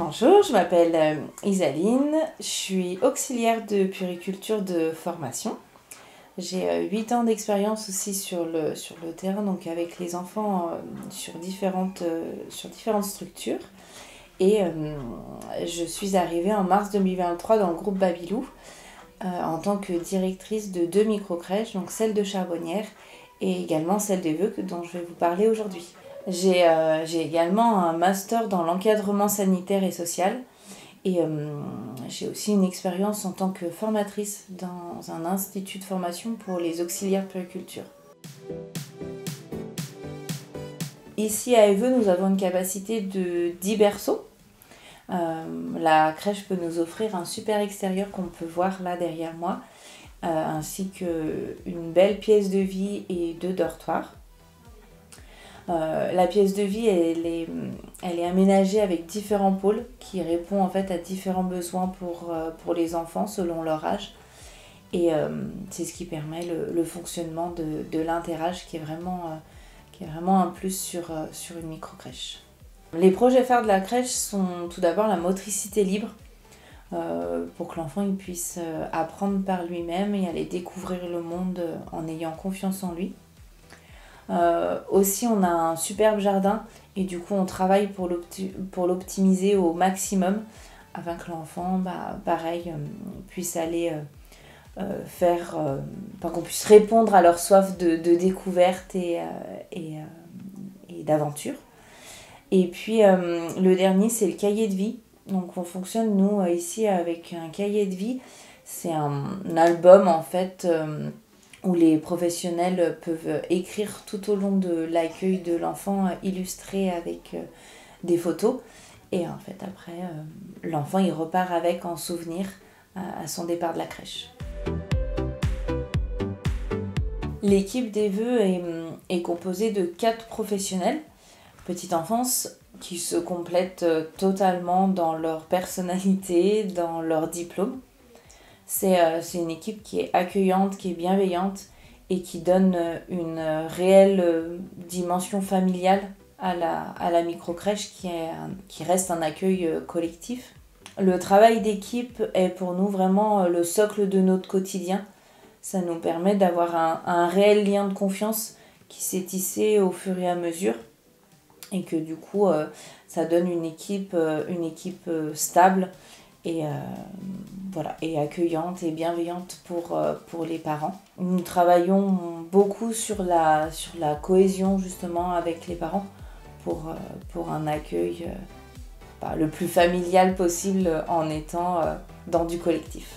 Bonjour, je m'appelle Isaline, je suis auxiliaire de puériculture de formation. J'ai 8 ans d'expérience aussi sur le terrain, donc avec les enfants sur différentes structures. Et je suis arrivée en mars 2023 dans le groupe Babylou en tant que directrice de 2 microcrèches, donc celle de Charbonnières et également celle des Vœux dont je vais vous parler aujourd'hui. J'ai également un master dans l'encadrement sanitaire et social et j'ai aussi une expérience en tant que formatrice dans un institut de formation pour les auxiliaires de puériculture. Ici à Éveux, nous avons une capacité de 10 berceaux. La crèche peut nous offrir un super extérieur qu'on peut voir là derrière moi, ainsi qu'une belle pièce de vie et 2 dortoirs. La pièce de vie, elle est aménagée avec différents pôles qui répondent en fait à différents besoins pour les enfants selon leur âge. Et c'est ce qui permet le fonctionnement de l'interage qui est vraiment un plus sur une microcrèche. Les projets phares de la crèche sont tout d'abord la motricité libre, pour que l'enfant il puisse apprendre par lui-même et aller découvrir le monde en ayant confiance en lui. Aussi on a un superbe jardin et du coup on travaille pour l'optimiser au maximum afin que l'enfant pareil puisse aller qu'on puisse répondre à leur soif de découverte et d'aventure. Et puis le dernier c'est le cahier de vie. Donc on fonctionne nous ici avec un cahier de vie. C'est un album en fait où les professionnels peuvent écrire tout au long de l'accueil de l'enfant, illustré avec des photos. Et en fait, après, l'enfant, il repart avec en souvenir à son départ de la crèche. L'équipe des Vœux est composée de 4 professionnels, petite enfance, qui se complètent totalement dans leur personnalité, dans leur diplôme. C'est une équipe qui est accueillante, qui est bienveillante et qui donne une réelle dimension familiale à la microcrèche qui reste un accueil collectif. Le travail d'équipe est pour nous vraiment le socle de notre quotidien. Ça nous permet d'avoir un réel lien de confiance qui s'est tissé au fur et à mesure et que du coup ça donne une équipe stable et accueillante et bienveillante pour les parents. Nous travaillons beaucoup sur la cohésion justement avec les parents pour un accueil le plus familial possible en étant dans du collectif.